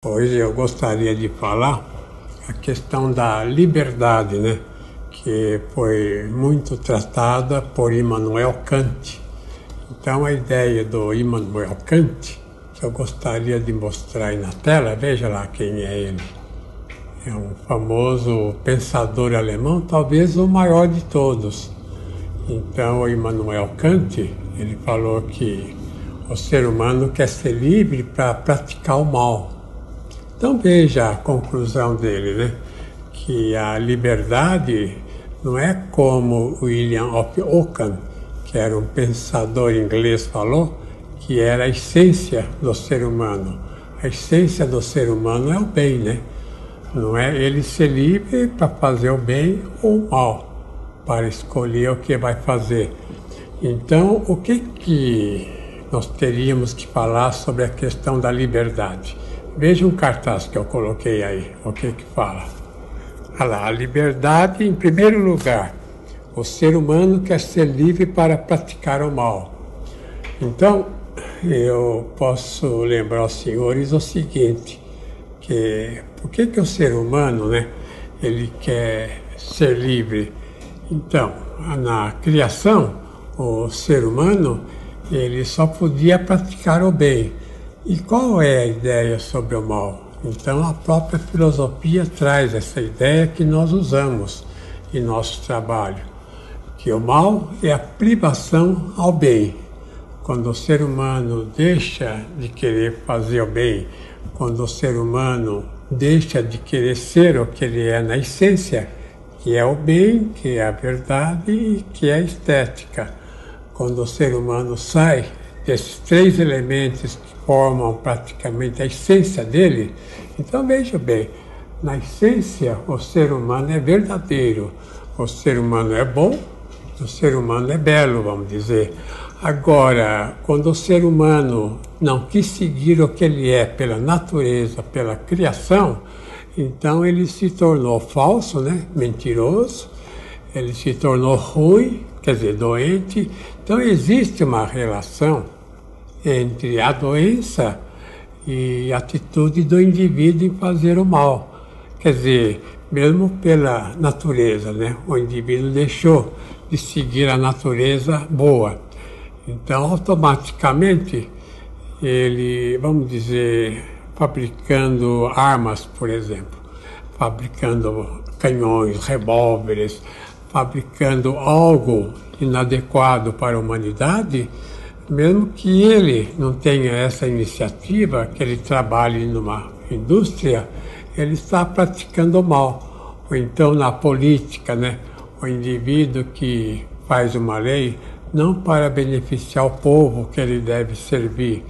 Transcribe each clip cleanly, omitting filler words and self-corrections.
Hoje eu gostaria de falar a questão da liberdade, né? Que foi muito tratada por Immanuel Kant. Então a ideia do Immanuel Kant, que eu gostaria de mostrar aí na tela, veja lá quem é ele. É um famoso pensador alemão, talvez o maior de todos. Então o Immanuel Kant, ele falou que o ser humano quer ser livre para praticar o mal. Então veja a conclusão dele, né? Que a liberdade não é como William of Ockham, que era um pensador inglês, falou, que era a essência do ser humano. A essência do ser humano é o bem, né? Não é ele ser livre para fazer o bem ou o mal, para escolher o que vai fazer. Então, o que nós teríamos que falar sobre a questão da liberdade? Veja um cartaz que eu coloquei aí, o que fala? Olha lá, a liberdade em primeiro lugar. O ser humano quer ser livre para praticar o mal. Então, eu posso lembrar aos senhores o seguinte, que por que o ser humano, né, ele quer ser livre? Então, na criação, o ser humano, ele só podia praticar o bem. E qual é a ideia sobre o mal? Então a própria filosofia traz essa ideia que nós usamos em nosso trabalho, que o mal é a privação ao bem. Quando o ser humano deixa de querer fazer o bem, quando o ser humano deixa de querer ser o que ele é na essência, que é o bem, que é a verdade e que é a estética. Quando o ser humano sai desses três elementos que formam praticamente a essência dele, então veja bem, na essência o ser humano é verdadeiro, o ser humano é bom, o ser humano é belo, vamos dizer. Agora, quando o ser humano não quis seguir o que ele é pela natureza, pela criação, então ele se tornou falso, né? Mentiroso, ele se tornou ruim, quer dizer, doente. Então existe uma relação entre a doença e a atitude do indivíduo em fazer o mal. Quer dizer, mesmo pela natureza, né? O indivíduo deixou de seguir a natureza boa. Então, automaticamente, ele, vamos dizer, fabricando armas, por exemplo, fabricando canhões, revólveres, fabricando algo inadequado para a humanidade, mesmo que ele não tenha essa iniciativa, que ele trabalhe numa indústria, ele está praticando o mal. Ou então na política, né? O indivíduo que faz uma lei não para beneficiar o povo que ele deve servir,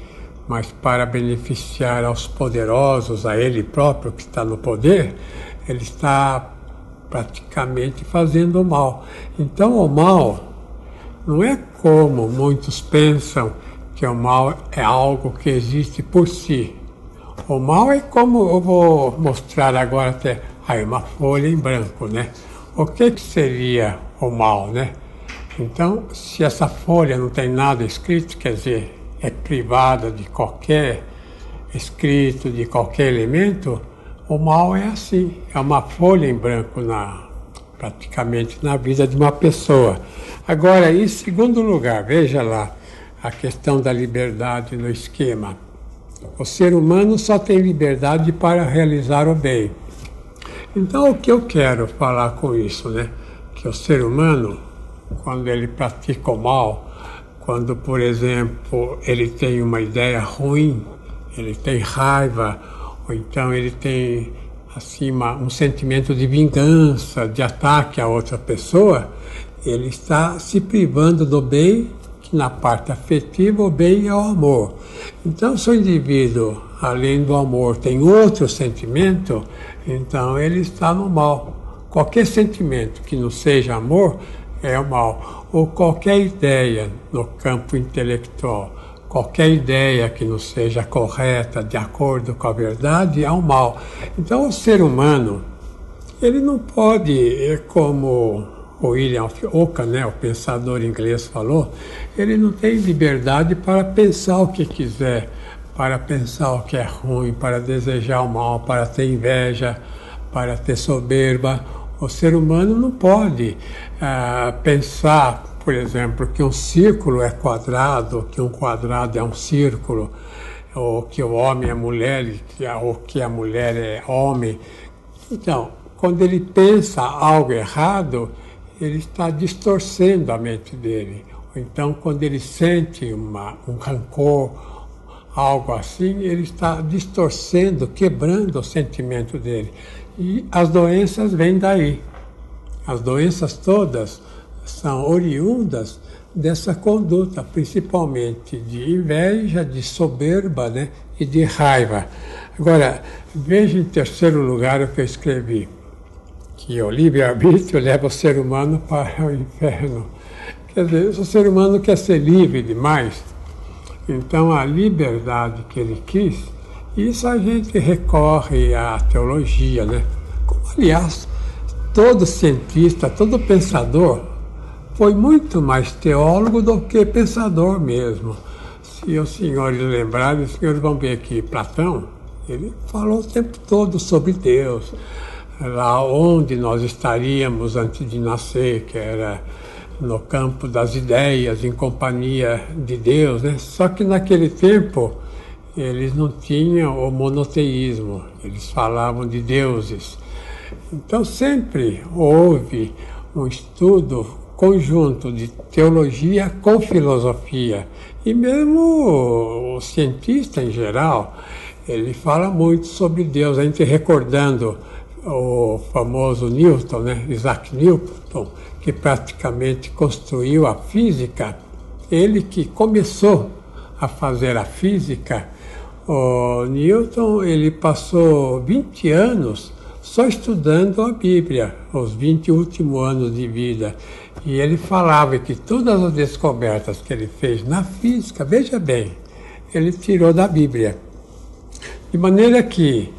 mas para beneficiar aos poderosos, a ele próprio que está no poder, ele está praticamente fazendo o mal. Então o mal não é como muitos pensam, que o mal é algo que existe por si. O mal é como, eu vou mostrar agora até, aí uma folha em branco, né? O que seria o mal, né? Então, se essa folha não tem nada escrito, quer dizer, é privada de qualquer escrito, de qualquer elemento, o mal é assim, é uma folha em branco praticamente na vida de uma pessoa. Agora, em segundo lugar, veja lá a questão da liberdade no esquema. O ser humano só tem liberdade para realizar o bem. Então, o que eu quero falar com isso, né? Que o ser humano, quando ele pratica o mal, quando, por exemplo, ele tem uma ideia ruim, ele tem raiva, ou então ele tem assim, um sentimento de vingança, de ataque a outra pessoa, ele está se privando do bem, que na parte afetiva o bem é o amor. Então, se o indivíduo, além do amor, tem outro sentimento, então ele está no mal. Qualquer sentimento que não seja amor é o mal. Ou qualquer ideia no campo intelectual, qualquer ideia que não seja correta, de acordo com a verdade, é o mal. Então, o ser humano, ele não pode, como o William Ockham, né, o pensador inglês, falou, ele não tem liberdade para pensar o que quiser, para pensar o que é ruim, para desejar o mal, para ter inveja, para ter soberba. O ser humano não pode pensar, por exemplo, que um círculo é quadrado, que um quadrado é um círculo, ou que o homem é mulher, ou que a mulher é homem. Então, quando ele pensa algo errado, ele está distorcendo a mente dele. Então, quando ele sente um rancor, algo assim, ele está distorcendo, quebrando o sentimento dele. E as doenças vêm daí. As doenças todas são oriundas dessa conduta, principalmente de inveja, de soberba, né, e de raiva. Agora, veja em terceiro lugar o que eu escrevi, que o livre-arbítrio leva o ser humano para o inferno. Quer dizer, o ser humano quer ser livre demais, então a liberdade que ele quis, isso a gente recorre à teologia, né? Como, aliás, todo cientista, todo pensador foi muito mais teólogo do que pensador mesmo. Se os senhores lembrarem, os senhores vão ver que Platão, ele falou o tempo todo sobre Deus, lá onde nós estaríamos antes de nascer, que era no campo das ideias, em companhia de Deus, né? Só que naquele tempo eles não tinham o monoteísmo, eles falavam de deuses. Então sempre houve um estudo conjunto de teologia com filosofia. E mesmo o cientista em geral, ele fala muito sobre Deus. A gente recordando o famoso Newton, né? Isaac Newton, que praticamente construiu a física, ele que começou a fazer a física. O Newton, ele passou 20 anos só estudando a Bíblia, os 20 últimos anos de vida. E ele falava que todas as descobertas que ele fez na física, veja bem, ele tirou da Bíblia. De maneira que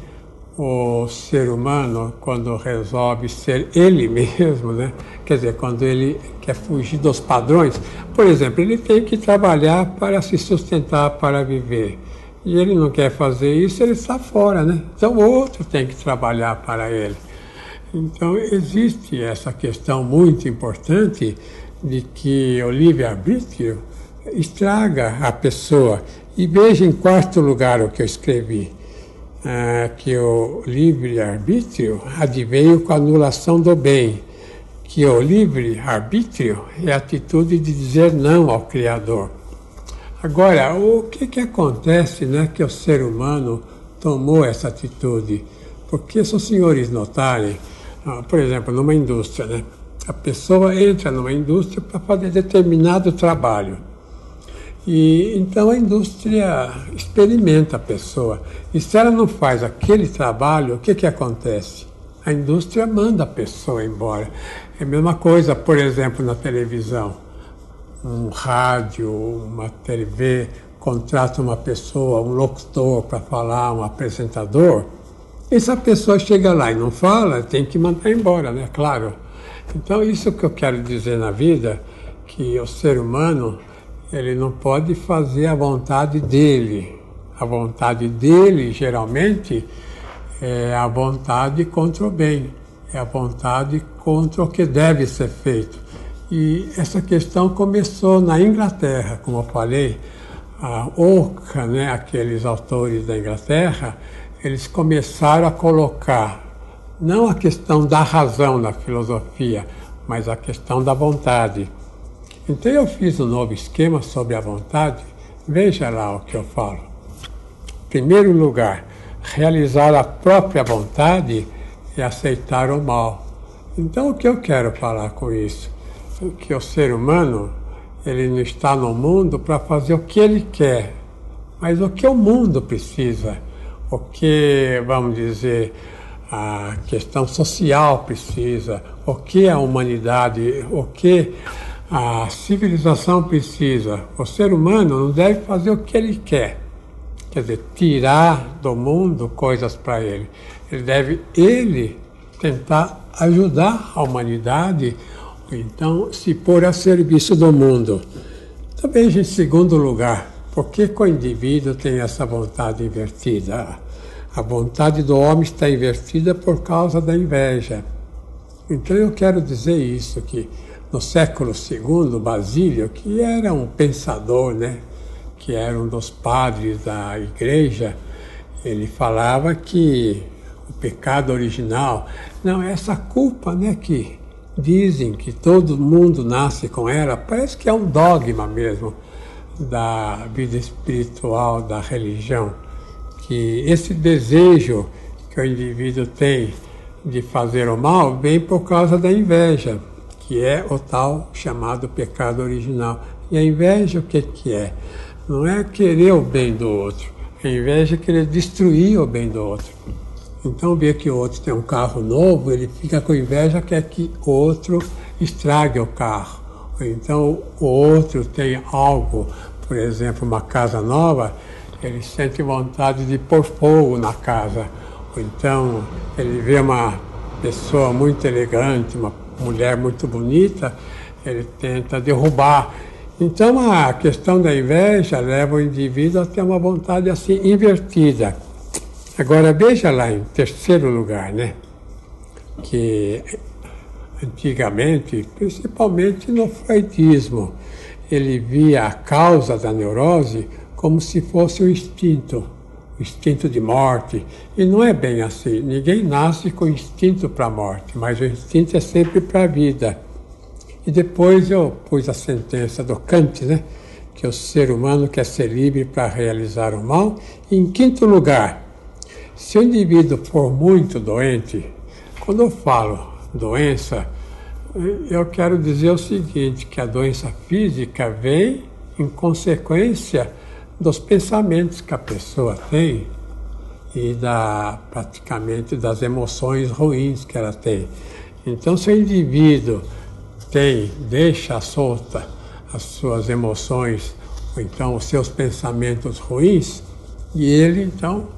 o ser humano, quando resolve ser ele mesmo, né? Quer dizer, quando ele quer fugir dos padrões, por exemplo, ele tem que trabalhar para se sustentar, para viver. E ele não quer fazer isso, ele está fora, né? Então o outro tem que trabalhar para ele. Então existe essa questão muito importante de que o livre-arbítrio estraga a pessoa. E veja em quarto lugar o que eu escrevi, que o livre-arbítrio adveio com a anulação do bem, que o livre-arbítrio é a atitude de dizer não ao Criador. Agora, o que acontece, né, que o ser humano tomou essa atitude? Porque se os senhores notarem, por exemplo, numa indústria, né, a pessoa entra numa indústria para fazer determinado trabalho. E então a indústria experimenta a pessoa. E se ela não faz aquele trabalho, o que acontece? A indústria manda a pessoa embora. É a mesma coisa, por exemplo, na televisão. Um rádio, uma TV, contrata uma pessoa, um locutor para falar, um apresentador. E se a pessoa chega lá e não fala, tem que mandar embora, né? Claro. Então, isso que eu quero dizer na vida, que o ser humano, ele não pode fazer a vontade dele. A vontade dele, geralmente, é a vontade contra o bem. É a vontade contra o que deve ser feito. E essa questão começou na Inglaterra, como eu falei. A Oca, né, aqueles autores da Inglaterra, eles começaram a colocar não a questão da razão na filosofia, mas a questão da vontade. Então eu fiz um novo esquema sobre a vontade. Veja lá o que eu falo. Em primeiro lugar, realizar a própria vontade e aceitar o mal. Então o que eu quero falar com isso? Que o ser humano, ele não está no mundo para fazer o que ele quer, mas o que o mundo precisa, o que, vamos dizer, a questão social precisa, o que a humanidade, o que a civilização precisa. O ser humano não deve fazer o que ele quer, quer dizer, tirar do mundo coisas para ele. Ele deve, tentar ajudar a humanidade, então se pôr a serviço do mundo. Também, em segundo lugar, Por que o indivíduo tem essa vontade invertida? A vontade do homem está invertida por causa da inveja. Então eu quero dizer isso, que no século II, Basílio, que era um pensador, né, que era um dos padres da igreja, ele falava que o pecado original, não, essa culpa, né, que dizem que todo mundo nasce com ela, parece que é um dogma mesmo da vida espiritual, da religião, que esse desejo que o indivíduo tem de fazer o mal vem por causa da inveja, que é o tal chamado pecado original. E a inveja o que é? Não é querer o bem do outro, a inveja é querer destruir o bem do outro. Então vê que o outro tem um carro novo, ele fica com inveja, quer que o outro estrague o carro. Ou então o outro tem algo, por exemplo, uma casa nova, ele sente vontade de pôr fogo na casa. Ou então ele vê uma pessoa muito elegante, uma mulher muito bonita, ele tenta derrubar. Então a questão da inveja leva o indivíduo a ter uma vontade assim invertida. Agora veja lá em terceiro lugar, né, que antigamente, principalmente no freudismo, ele via a causa da neurose como se fosse o instinto de morte. E não é bem assim. Ninguém nasce com instinto para a morte, mas o instinto é sempre para a vida. E depois eu pus a sentença do Kant, né, que o ser humano quer ser livre para realizar o mal. E em quinto lugar, se o indivíduo for muito doente, quando eu falo doença, eu quero dizer o seguinte, que a doença física vem em consequência dos pensamentos que a pessoa tem e praticamente das emoções ruins que ela tem. Então, se o indivíduo deixa solta as suas emoções, ou então os seus pensamentos ruins, e ele, então,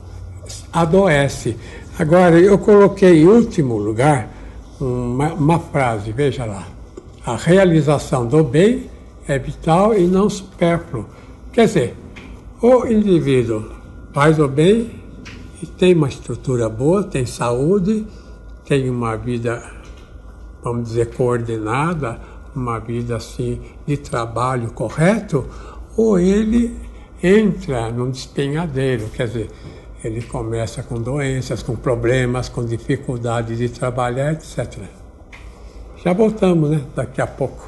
adoece. Agora, eu coloquei em último lugar uma frase, veja lá. A realização do bem é vital e não supérfluo. Quer dizer, o indivíduo faz o bem e tem uma estrutura boa, tem saúde, tem uma vida, vamos dizer, coordenada, uma vida assim de trabalho correto, ou ele entra num despenhadeiro, quer dizer, ele começa com doenças, com problemas, com dificuldade de trabalhar, etc. Já voltamos, né? Daqui a pouco.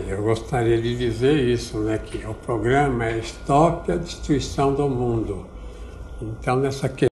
Eu gostaria de dizer isso, né, que o programa é Stop a Destruição do Mundo. Então, nessa questão